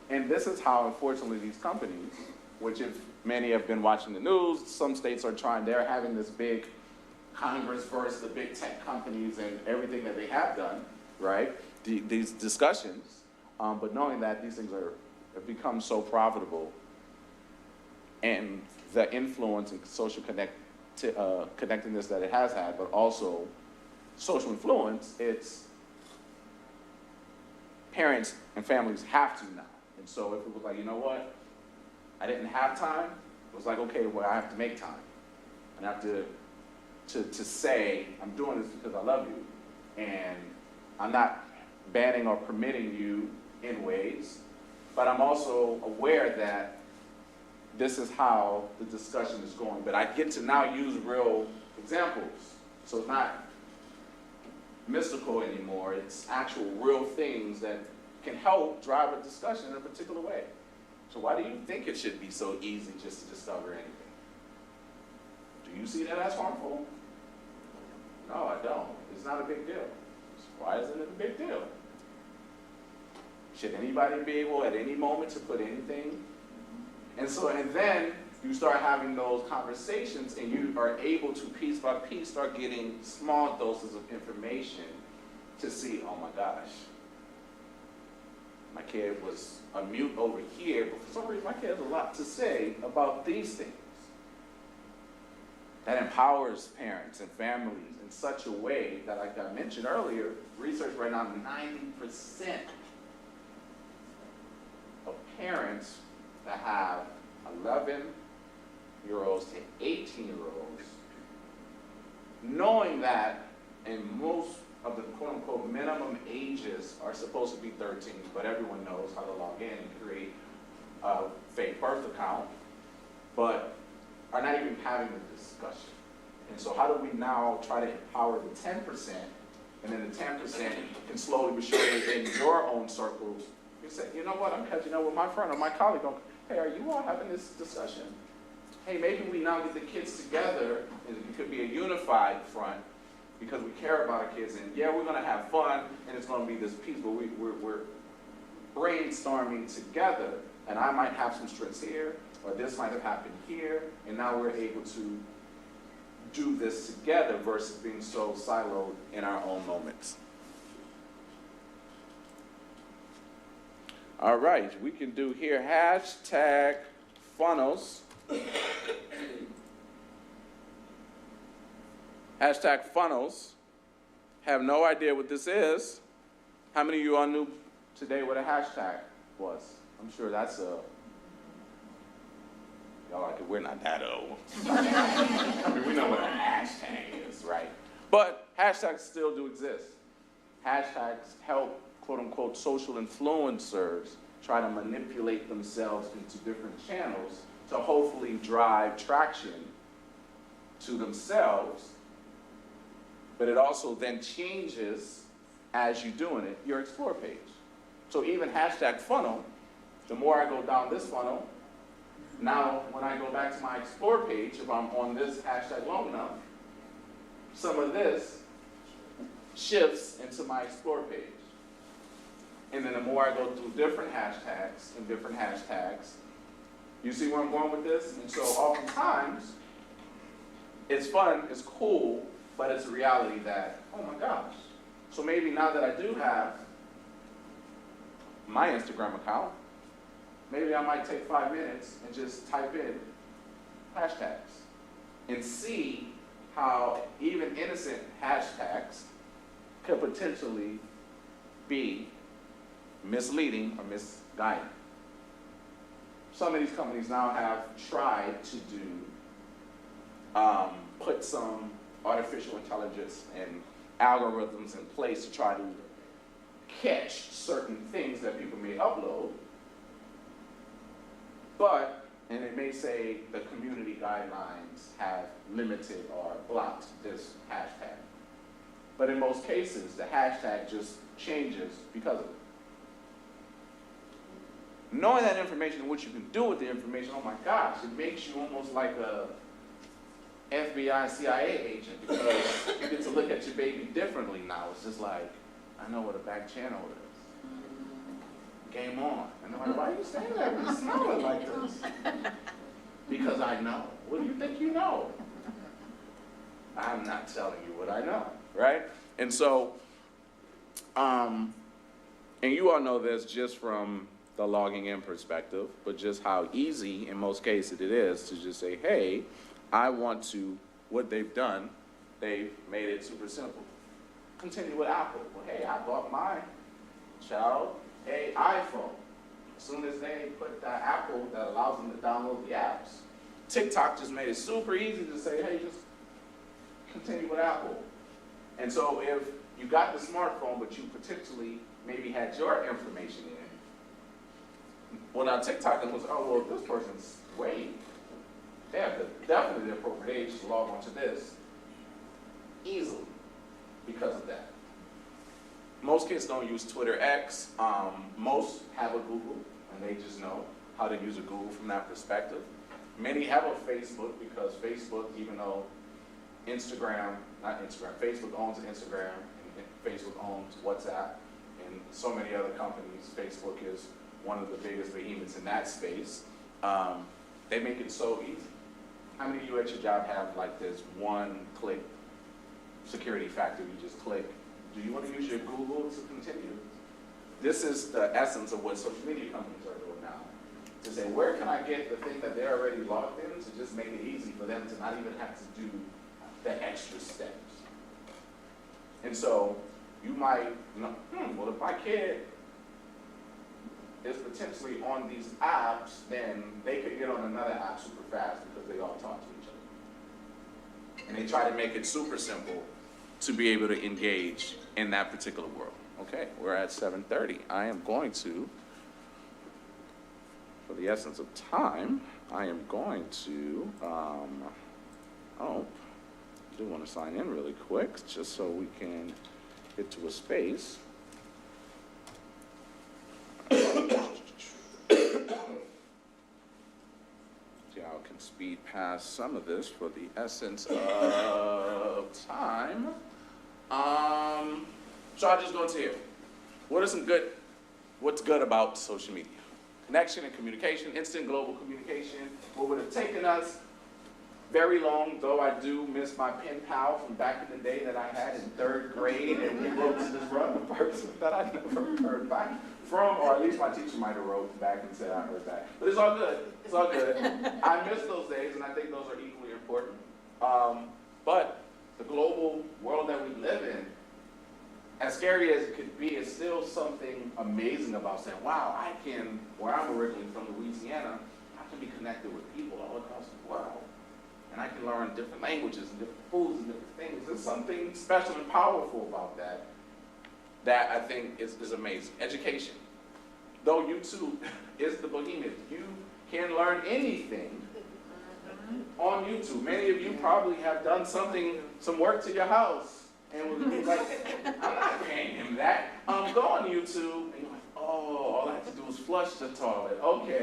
And this is how, unfortunately, these companies, which if many have been watching the news, some states are they're having this big Congress versus the big tech companies and everything that they have done, right? These discussions, but knowing that these things have become so profitable, and the influence and social connectedness that it has had, but also social influence, it's parents and families have to now. And so if it was like, you know what, I didn't have time, it was like, okay, well, I have to make time. And I have to to say, I'm doing this because I love you, and I'm not banning or permitting you in ways, but I'm also aware that this is how the discussion is going. But I get to now use real examples, so it's not mystical anymore. It's actual real things that can help drive a discussion in a particular way. So why do you think it should be so easy just to discover anything? Do you see that as harmful? No, I don't. It's not a big deal. Why isn't it a big deal? Should anybody be able at any moment to put anything? And then you start having those conversations and you are able to piece by piece start getting small doses of information to see, oh my gosh, my kid was a mute over here, but for some reason my kid has a lot to say about these things. That empowers parents and families in such a way that, like I mentioned earlier, research right now, 90% of parents that have 11-year-olds to 18-year-olds, knowing that in most of the quote-unquote minimum ages are supposed to be 13, but everyone knows how to log in and create a fake birth account, but are not even having the discussion. And so how do we now try to empower the 10%, and then the 10% can slowly but surely in your own circles, you say, you know what, I'm catching up with my friend or my colleague, going, hey, are you all having this discussion? Hey, maybe we now get the kids together, and it could be a unified front, because we care about our kids, and yeah, we're gonna have fun, and it's gonna be this piece, but we're brainstorming together, and I might have some strengths here, or this might have happened here, and now we're able to do this together versus being so siloed in our own moments. All right, we can do here hashtag funnels. Hashtag funnels. Have no idea what this is. How many of you all knew today what a hashtag was? I'm sure that's a, y'all like it, we're not that old. I mean, we know what a hashtag is, right? But hashtags still do exist. Hashtags help, quote unquote, social influencers try to manipulate themselves into different channels to hopefully drive traction to themselves. But it also then changes, as you're doing it, your explore page. So even hashtag funnel, the more I go down this funnel, now when I go back to my explore page, if I'm on this hashtag long enough, some of this shifts into my explore page. And then the more I go through different hashtags and different hashtags, you see where I'm going with this? And so oftentimes, it's fun, it's cool, but it's a reality that, oh my gosh. So maybe now that I do have my Instagram account, maybe I might take 5 minutes and just type in hashtags and see how even innocent hashtags could potentially be misleading or misguiding. Some of these companies now have tried to do, put some artificial intelligence and algorithms in place to try to catch certain things that people may upload. But, and it may say the community guidelines have limited or blocked this hashtag. But in most cases, the hashtag just changes because of it. Knowing that information and what you can do with the information, oh my gosh, it makes you almost like a FBI, CIA agent, because you get to look at your baby differently now. It's just like, I know what a back channel is. Game on. And they're like, why are you saying that when you're smiling like this? Because I know. What do you think you know? I'm not telling you what I know, right? And so, and you all know this just from the logging in perspective, but just how easy in most cases it is to just say, hey, I want to, what they've done, they've made it super simple. Continue with Apple. Well, hey, I bought my child an iPhone. As soon as they put that Apple that allows them to download the apps, TikTok just made it super easy to say, hey, just continue with Apple. And so if you got the smartphone, but you potentially maybe had your information in it, well, now TikTok was, oh, well, this person's they have definitely the appropriate age to log on to this easily because of that. Most kids don't use Twitter X. Most have a Google, and they just know how to use a Google from that perspective. Many have a Facebook because Facebook, even though Facebook owns Instagram, and Facebook owns WhatsApp, and so many other companies. Facebook is one of the biggest behemoths in that space. They make it so easy. How many of you at your job have like this one-click security factor? You just click. Do you want to use your Google to continue? This is the essence of what social media companies are doing now. To say, where can I get the thing that they're already logged in to just make it easy for them to not even have to do the extra steps. And so you might, well, if my kid is potentially on these apps, then they could get on another app super fast because they all talk to each other. And they try to make it super simple to be able to engage in that particular world. Okay, we're at 7:30. I am going to, for the essence of time, I am going to, I do want to sign in really quick just so we can get to a space. Y'all can speed past some of this for the essence of time. So I'll just go into here. What's good about social media? Connection and communication, instant global communication. What would have taken us very long, though I do miss my pen pal from back in the day that I had in 3rd grade, and we wrote to this random person that I never heard back from, or at least my teacher might have wrote back and said I heard back. But it's all good. It's all good. I miss those days, and I think those are equally important. But the global world that we live in, as scary as it could be, is still something amazing about saying, wow, where I'm originally from, Louisiana, I can be connected with people all across the world. And I can learn different languages and different foods and different things. There's something special and powerful about that I think is amazing. Education. Though YouTube is the behemoth, you can learn anything on YouTube. Many of you probably have done some work to your house, and would be like, I'm not paying him that. Go on YouTube, and you're like, oh, all I have to do is flush the toilet. Okay,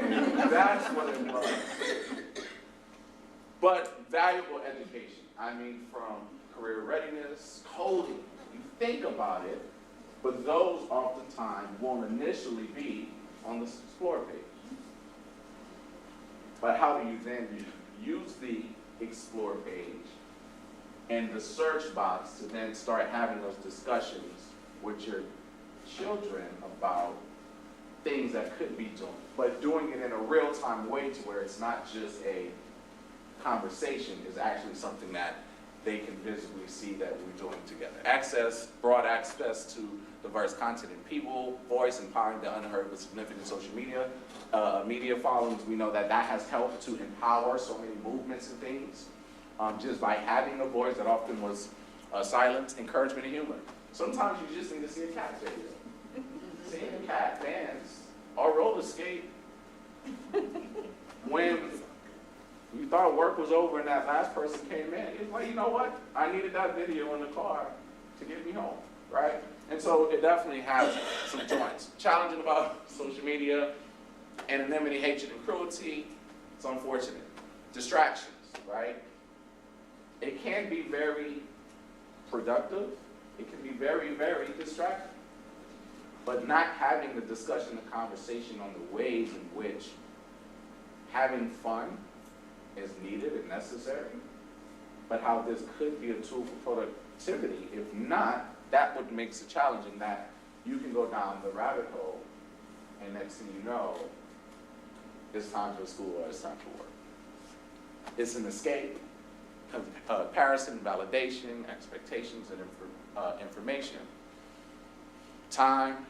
that's what it was. But valuable education. I mean, from career readiness, coding. You think about it, but those oftentimes won't initially be on the Explore page. But how do you then use the Explore page and the search box to then start having those discussions with your children about things that could be doing, but doing it in a real-time way to where it's not just a conversation, is actually something that they can visibly see that we're doing together. Broad access to diverse content and people, voice, empowering the unheard with significant social media, media followings. We know that has helped to empower so many movements and things, just by having a voice that often was silent, encouragement, and humor. Sometimes you just need to see a cat video. Seeing a cat dance or roller skate when you thought work was over and that last person came in, you're like, you know what? I needed that video in the car to get me home, right? And so it definitely has some joints. Challenging about social media, anonymity, hatred, and cruelty. It's unfortunate. Distractions, right? It can be very productive. It can be very, very distracting. But not having the discussion, the conversation on the ways in which having fun is needed and necessary, but how this could be a tool for productivity. If not, that what makes it challenging, that you can go down the rabbit hole, and next thing you know, it's time for school or it's time for work. It's an escape, comparison, validation, expectations, and information, time,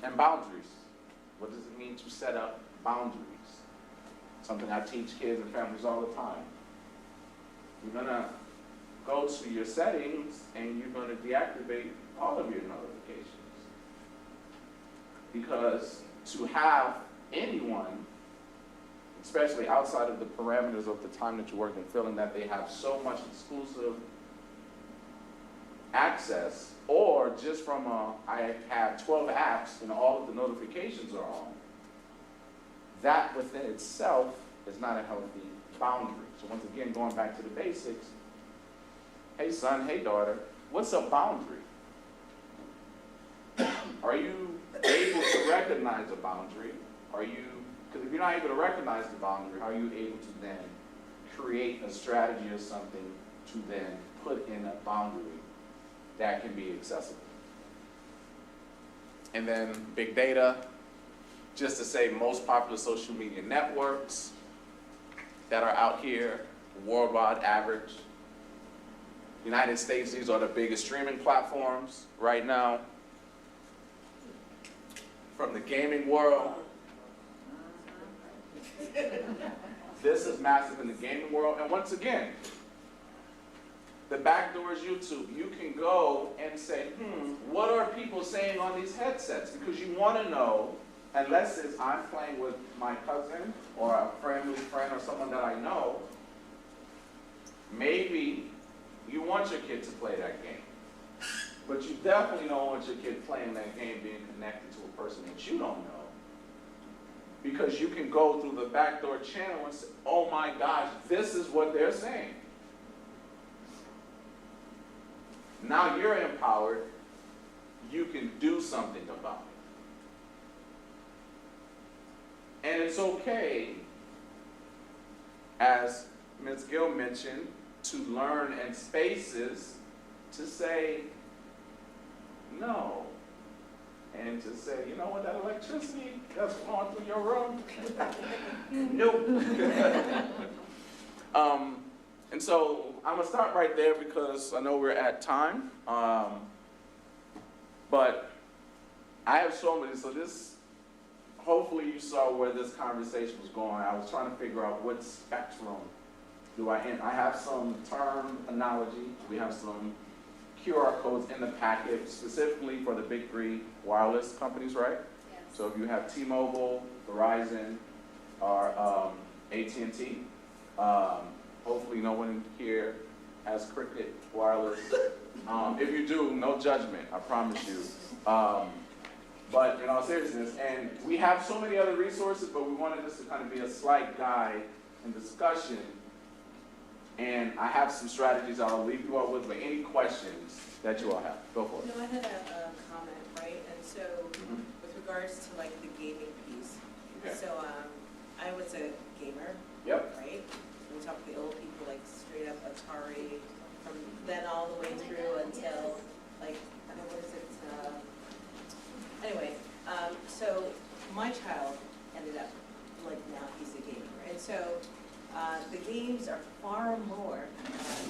and boundaries. What does it mean to set up boundaries? Something I teach kids and families all the time. You're gonna go to your settings and you're going to deactivate all of your notifications. Because to have anyone, especially outside of the parameters of the time that you work and feeling that they have so much exclusive access, or just from I have 12 apps and all of the notifications are on, that within itself is not a healthy boundary. So once again, going back to the basics, hey son, hey daughter, what's a boundary? Are you able to recognize a boundary? Because if you're not able to recognize the boundary, are you able to then create a strategy or something to then put in a boundary that can be accessible? And then big data, just to say most popular social media networks that are out here, worldwide average. United States, these are the biggest streaming platforms right now. From the gaming world, this is massive in the gaming world. And once again, the back door is YouTube. You can go and say, what are people saying on these headsets? Because you want to know, unless it's I'm playing with my cousin or a friendly friend or someone that I know, maybe you want your kid to play that game. But you definitely don't want your kid playing that game being connected to a person that you don't know. Because you can go through the backdoor channel and say, oh my gosh, this is what they're saying. Now you're empowered, you can do something about it. And it's okay, as Ms. Gill mentioned, to learn in spaces to say no. And to say, you know what, that electricity that's flowing through your room? Nope. And so I'm going to start right there because I know we're at time. But I have so many, so this, hopefully you saw where this conversation was going. I was trying to figure out what spectrum do I in. I have some term analogy. We have some QR codes in the packet specifically for the big three wireless companies, right? Yes. So if you have T-Mobile, Verizon, or AT&T, hopefully no one here has Cricket Wireless. If you do, no judgment, I promise you. But in all seriousness, and we have so many other resources, but we wanted this to kind of be a slight guide and discussion. And I have some strategies I'll leave you all with, but any questions that you all have, go for it. No, I had a comment, right? And so with regards to like the gaming piece, Okay. so I was a gamer, Yep. right? We talk to the old people, like straight up Atari, from then all the way through until like, I don't know, what is it? Anyway, so my child ended up, like now he's a gamer, and so the games are far more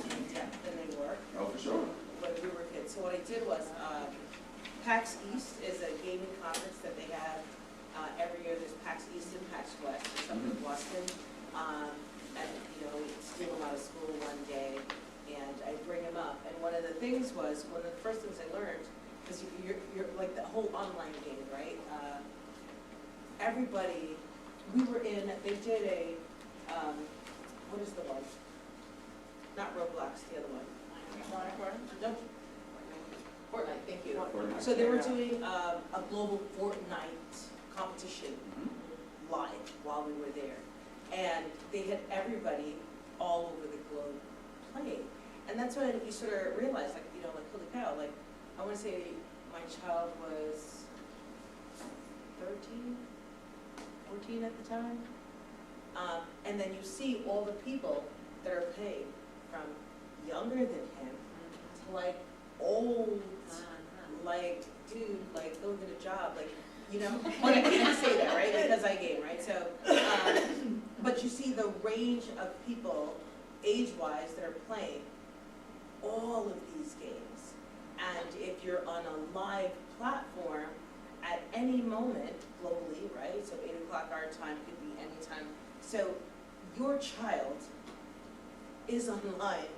in depth than they were. Oh, for sure. When we were kids. So what I did was, PAX East is a gaming conference that they have every year. There's PAX East and PAX West. It's up in Boston. And, you know, we steal them out of school one day, and I bring them up. And one of the things was, one of the first things I learned, because you're like the whole online game, right? Everybody, we were in, they did a, what is the one? Not Roblox, the other one. No. Fortnite, thank you. Fortnite. So they were doing a global Fortnite competition live while we were there. And they had everybody all over the globe playing. And that's when you sort of realize, like, you know, like, holy cow, like, I want to say my child was 13, 14 at the time. And then you see all the people that are playing, from younger than him to like old, like, dude, like, go get a job, like, you know, but I can't say that, right, because I game, right, so, but you see the range of people, age-wise, that are playing all of these games, and if you're on a live platform, at any moment, globally, right, so 8 o'clock our time could be any time, so your child is online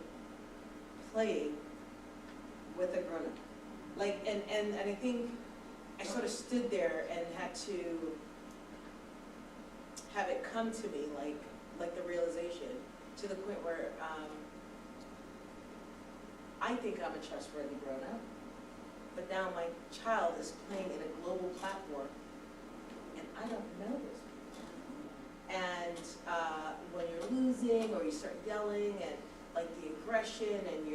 playing with a grown-up. Like, and I think I sort of stood there and had to have it come to me, like the realization, to the point where I think I'm a trustworthy grown-up, but now my child is playing in a global platform, and I don't know this. And when you're losing, or you start yelling, and like the aggression, and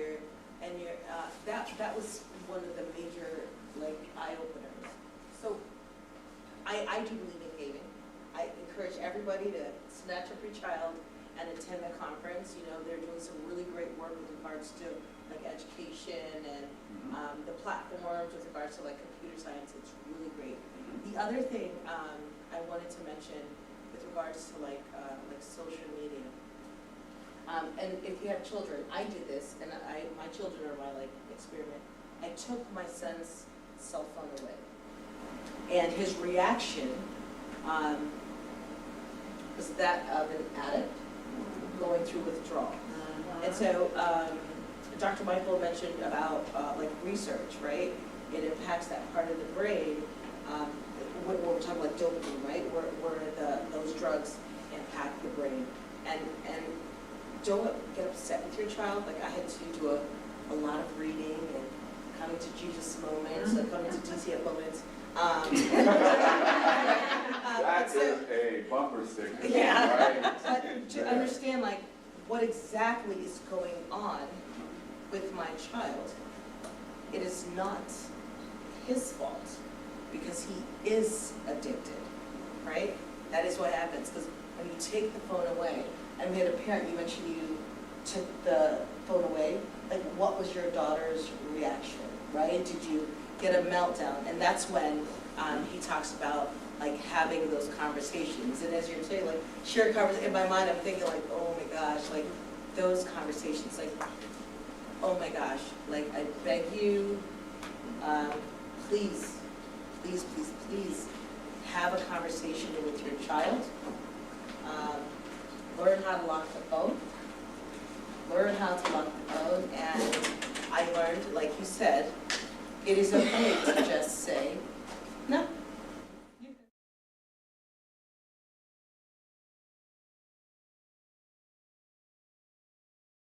that was one of the major like eye openers. So I do believe in gaming. I encourage everybody to snatch up your child and attend the conference. You know, they're doing some really great work with regards to like education and the platforms with regards to like computer science. It's really great. The other thing I wanted to mention with regards to like social media. And if you have children, I did this, and my children are my like experiment. I took my son's cell phone away, and his reaction was that of an addict going through withdrawal. And so Dr. Michael mentioned about like research, right? It impacts that part of the brain. When we're talking about dopamine, right? Where those drugs impact the brain. And don't get upset with your child. Like I had to do a lot of reading and coming to Jesus moments, coming to DTF moments. That is a bumper sticker. Yeah, right? but to understand like what exactly is going on with my child, it is not his fault because he is addicted, right? That is what happens, because when you take the phone away, and we had a parent, you mentioned you took the phone away, like what was your daughter's reaction, right? Did you get a meltdown? And that's when he talks about like having those conversations. And as you're saying, like share conversation, in my mind I'm thinking like, oh my gosh, like those conversations, like, oh my gosh, like I beg you, please, please, please, please have a conversation with your child. Learn how to lock the phone. Learn how to lock the phone. And I learned, like you said, it is okay to just say,